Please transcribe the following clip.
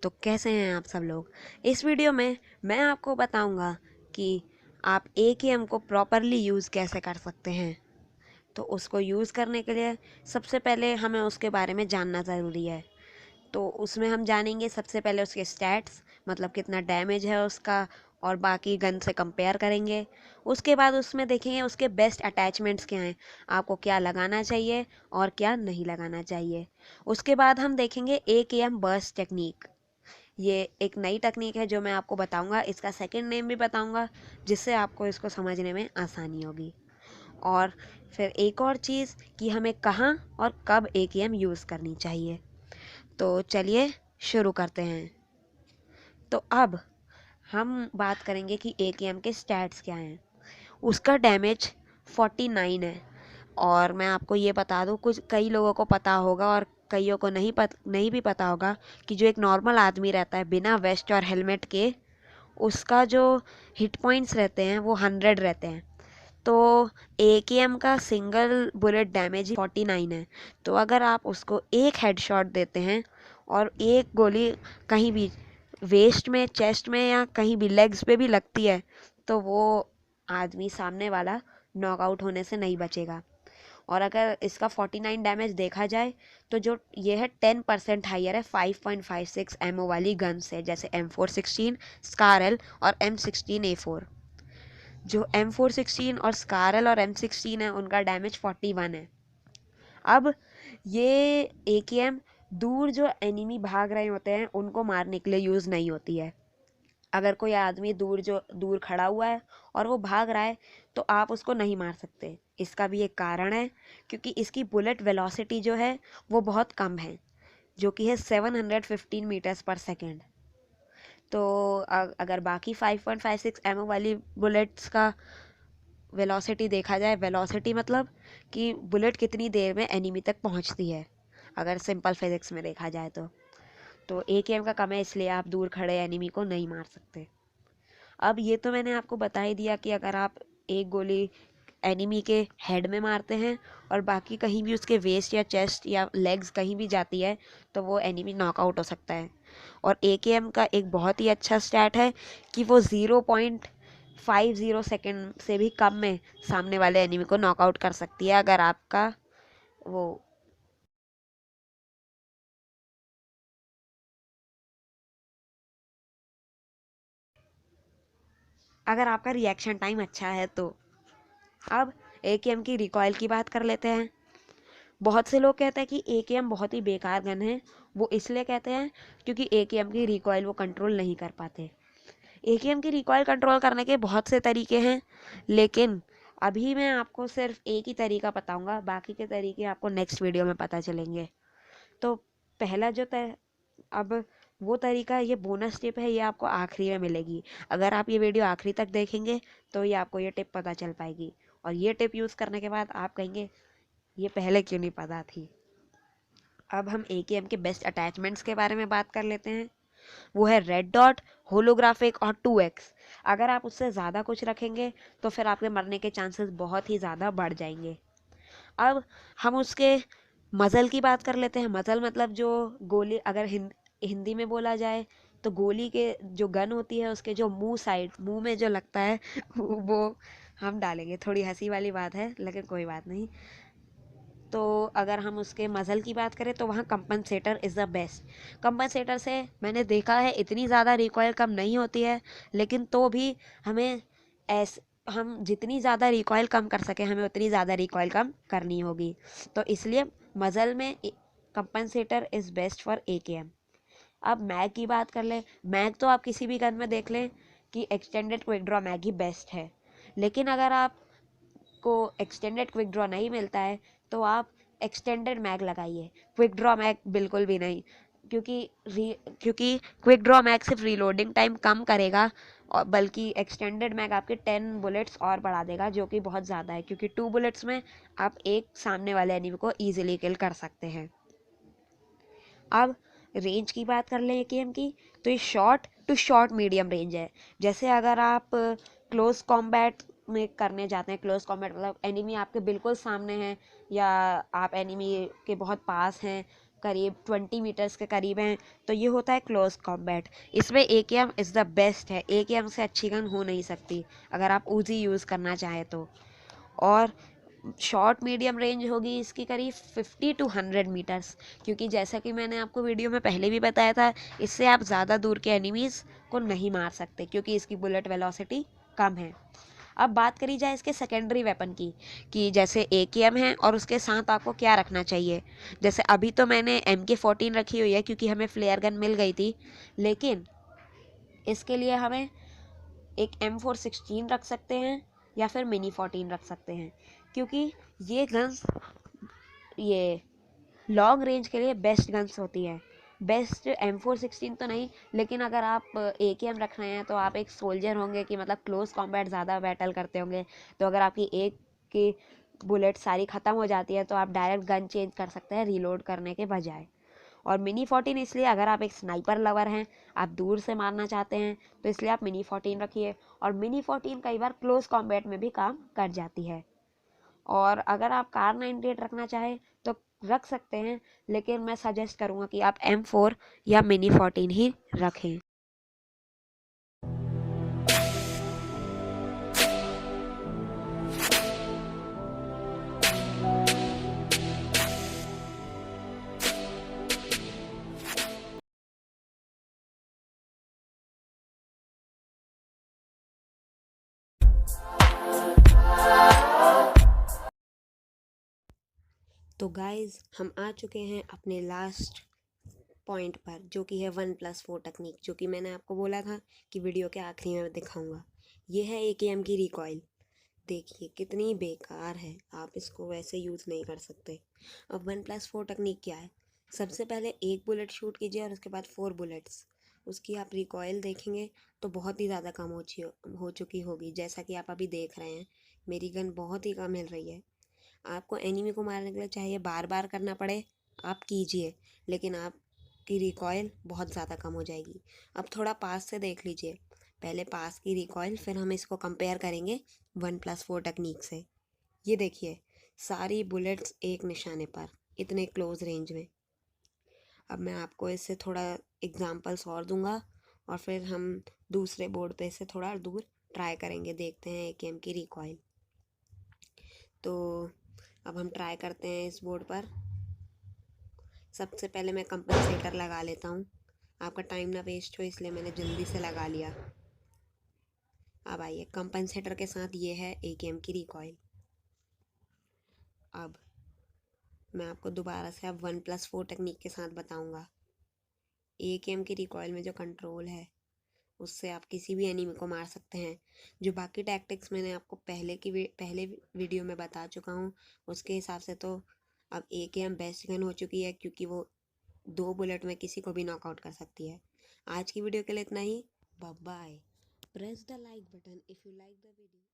तो कैसे हैं आप सब लोग। इस वीडियो में मैं आपको बताऊंगा कि आप AKM को प्रॉपरली यूज़ कैसे कर सकते हैं। तो उसको यूज़ करने के लिए सबसे पहले हमें उसके बारे में जानना ज़रूरी है। तो उसमें हम जानेंगे सबसे पहले उसके स्टैट्स, मतलब कितना डैमेज है उसका, और बाकी गन से कंपेयर करेंगे। उसके बाद उसमें देखेंगे उसके बेस्ट अटैचमेंट्स क्या हैं, आपको क्या लगाना चाहिए और क्या नहीं लगाना चाहिए। उसके बाद हम देखेंगे AKM बर्स्ट टेक्निक। ये एक नई टेक्निक है जो मैं आपको बताऊंगा, इसका सेकंड नेम भी बताऊंगा, जिससे आपको इसको समझने में आसानी होगी। और फिर एक और चीज़ कि हमें कहाँ और कब AKM यूज़ करनी चाहिए। तो चलिए शुरू करते हैं। तो अब हम बात करेंगे कि AKM के स्टैट्स क्या हैं। उसका डैमेज 49 है। और मैं आपको ये बता दूँ, कुछ कई लोगों को पता होगा और कईयों को नहीं भी पता होगा कि जो एक नॉर्मल आदमी रहता है बिना वेस्ट और हेलमेट के, उसका जो हिट पॉइंट्स रहते हैं वो 100 रहते हैं। तो AKM का सिंगल बुलेट डैमेज ही 49 है। तो अगर आप उसको एक हेडशॉट देते हैं और एक गोली कहीं भी वेस्ट में, चेस्ट में या कहीं भी लेग्स पे भी लगती है, तो वो आदमी सामने वाला नॉकआउट होने से नहीं बचेगा। और अगर इसका 49 डैमेज देखा जाए तो जो ये है 10% हाइयर है 5.56 एमओ वाली गन से, जैसे M416, स्कारल और M16A4। जो M416 और स्कारल और M16 है उनका डैमेज 41 है। अब ये AKM दूर जो एनिमी भाग रहे होते हैं उनको मारने के लिए यूज़ नहीं होती है। अगर कोई आदमी दूर खड़ा हुआ है और वो भाग रहा है तो आप उसको नहीं मार सकते। इसका भी एक कारण है, क्योंकि इसकी बुलेट वेलोसिटी जो है वो बहुत कम है, जो कि है 715 मीटर्स पर सेकेंड। तो अगर बाकी 5.56 एमओ वाली बुलेट्स का वेलोसिटी देखा जाए, वेलोसिटी मतलब कि बुलेट कितनी देर में एनिमी तक पहुंचती है, अगर सिंपल फिजिक्स में देखा जाए तो AKM का कम है, इसलिए आप दूर खड़े एनिमी को नहीं मार सकते। अब ये तो मैंने आपको बता ही दिया कि अगर आप एक गोली एनिमी के हेड में मारते हैं और बाकी कहीं भी उसके वेस्ट या चेस्ट या लेग्स कहीं भी जाती है, तो वो एनिमी नॉकआउट हो सकता है। और AKM का एक बहुत ही अच्छा स्टैट है कि वो 0.50 सेकेंड से भी कम में सामने वाले एनिमी को नॉकआउट कर सकती है, वो अगर आपका रिएक्शन टाइम अच्छा है तो। अब AKM की रिकॉयल की बात कर लेते हैं। बहुत से लोग कहते हैं कि AKM बहुत ही बेकार गन है। वो इसलिए कहते हैं क्योंकि AKM की रिकॉयल वो कंट्रोल नहीं कर पाते। AKM की रिकॉयल कंट्रोल करने के बहुत से तरीके हैं, लेकिन अभी मैं आपको सिर्फ एक ही तरीका बताऊंगा, बाकी के तरीके आपको नेक्स्ट वीडियो में पता चलेंगे। तो पहला अब वो तरीका, ये बोनस टिप है, ये आपको आखिरी में मिलेगी। अगर आप ये वीडियो आखिरी तक देखेंगे तो ये आपको ये टिप पता चल पाएगी, और ये टिप यूज़ करने के बाद आप कहेंगे ये पहले क्यों नहीं पता थी। अब हम AKM के बेस्ट अटैचमेंट्स के बारे में बात कर लेते हैं। वो है रेड डॉट, होलोग्राफिक और 2x। अगर आप उससे ज़्यादा कुछ रखेंगे तो फिर आपके मरने के चांसेस बहुत ही ज़्यादा बढ़ जाएंगे। अब हम उसके मज़ल की बात कर लेते हैं। मज़ल मतलब जो गोली, अगर हिंदी में बोला जाए तो गोली के जो गन होती है उसके जो मुंह में जो लगता है वो हम डालेंगे। थोड़ी हंसी वाली बात है लेकिन कोई बात नहीं। तो अगर हम उसके मज़ल की बात करें तो वहाँ compensator is the best. Compensator से मैंने देखा है इतनी ज़्यादा रिकॉयल कम नहीं होती है, लेकिन तो भी हमें ऐस हम जितनी ज़्यादा रिकॉयल कम कर सकें हमें उतनी ज़्यादा रिकॉयल कम करनी होगी। तो इसलिए मज़ल में compensator is best for AKM। अब मैग की बात कर ले। मैग तो आप किसी भी गन में देख लें कि एक्सटेंडेड क्विक ड्रॉ मैग ही बेस्ट है। लेकिन अगर आपको एक्सटेंडेड क्विक ड्रॉ नहीं मिलता है तो आप एक्सटेंडेड मैग लगाइए, क्विक ड्रॉ मैग बिल्कुल भी नहीं। क्योंकि क्विक ड्रॉ मैग सिर्फ रीलोडिंग टाइम कम करेगा, और बल्कि एक्सटेंडेड मैग आपके 10 बुलेट्स और बढ़ा देगा, जो कि बहुत ज़्यादा है, क्योंकि 2 बुलेट्स में आप एक सामने वाले एनिमी को ईजिली किल कर सकते हैं। अब रेंज की बात कर लें AKM की, तो ये short to short medium range है। जैसे अगर आप क्लोज कॉम्बैट में करने जाते हैं, क्लोज कॉम्बैट मतलब एनिमी आपके बिल्कुल सामने है या आप एनिमी के बहुत पास हैं, करीब 20 मीटर्स के करीब हैं, तो ये होता है क्लोज कॉम्बैट। इसमें AKM इज़ द बेस्ट है, AKM से अच्छी गन हो नहीं सकती अगर आप उजी यूज़ करना चाहें तो। और शॉर्ट मीडियम रेंज होगी इसकी करीब 50 टू 100 मीटर्स, क्योंकि जैसा कि मैंने आपको वीडियो में पहले भी बताया था, इससे आप ज़्यादा दूर के एनिमीज़ को नहीं मार सकते क्योंकि इसकी बुलेट वेलोसिटी कम है। अब बात करी जाए इसके सेकेंडरी वेपन की, कि जैसे AKM है और उसके साथ आपको क्या रखना चाहिए। जैसे अभी तो मैंने MK14 रखी हुई है क्योंकि हमें फ्लेयर गन मिल गई थी, लेकिन इसके लिए हमें एक M416 रख सकते हैं या फिर मिनी 14 रख सकते हैं, क्योंकि ये गन्स ये लॉन्ग रेंज के लिए बेस्ट गन्स होती है। बेस्ट M416 तो नहीं, लेकिन अगर आप AKM रख रहे हैं तो आप एक सोल्जर होंगे कि मतलब क्लोज कॉम्बैट ज़्यादा बैटल करते होंगे, तो अगर आपकी एक की बुलेट सारी ख़त्म हो जाती है तो आप डायरेक्ट गन चेंज कर सकते हैं रीलोड करने के बजाय। और मिनी 14 इसलिए अगर आप एक स्नाइपर लवर हैं, आप दूर से मारना चाहते हैं, तो इसलिए आप मिनी 14 रखिए। और मिनी 14 कई बार क्लोज कॉम्बैट में भी काम कर जाती है। और अगर आप कार 98 रखना चाहें तो रख सकते हैं, लेकिन मैं सजेस्ट करूँगा कि आप M4 या मिनी 14 ही रखें। तो गाइज हम आ चुके हैं अपने लास्ट पॉइंट पर, जो कि है 1+4 टेक्निक, जो कि मैंने आपको बोला था कि वीडियो के आखिरी में दिखाऊंगा। ये है AKM की रिकॉइल। देखिए कितनी बेकार है, आप इसको वैसे यूज़ नहीं कर सकते। अब 1+4 टेक्निक क्या है? सबसे पहले एक बुलेट शूट कीजिए और उसके बाद 4 बुलेट्स। उसकी आप रिकॉइल देखेंगे तो बहुत ही ज़्यादा कम हो चुकी होगी, जैसा कि आप अभी देख रहे हैं। मेरी गन बहुत ही कम मिल रही है। आपको एनिमी को मारने के लिए चाहिए बार बार करना पड़े, आप कीजिए, लेकिन आपकी रिकॉइल बहुत ज़्यादा कम हो जाएगी। अब थोड़ा पास से देख लीजिए, पहले पास की रिकॉइल, फिर हम इसको कंपेयर करेंगे 1+4 टेक्निक से। ये देखिए सारी बुलेट्स एक निशाने पर, इतने क्लोज रेंज में। अब मैं आपको इससे थोड़ा एग्जांपल्स और दूंगा और फिर हम दूसरे बोर्ड पे से थोड़ा दूर ट्राई करेंगे, देखते हैं AKM की रिकॉइल। तो अब हम ट्राई करते हैं इस बोर्ड पर। सबसे पहले मैं कंपनसेटर लगा लेता हूँ, आपका टाइम ना वेस्ट हो इसलिए मैंने जल्दी से लगा लिया। अब आइए, कंपनसेटर के साथ ये है AKM की रिकॉइल। अब मैं आपको दोबारा से अब 1+4 टेक्निक के साथ बताऊँगा। AKM की रिकॉइल में जो कंट्रोल है उससे आप किसी भी एनिमी को मार सकते हैं। जो बाकी टैक्टिक्स मैंने आपको पहले वीडियो में बता चुका हूँ, उसके हिसाब से तो अब AKM बेस्ट गन हो चुकी है, क्योंकि वो 2 बुलेट में किसी को भी नॉकआउट कर सकती है। आज की वीडियो के लिए इतना ही। Bye bye. Press the like button if you like the video.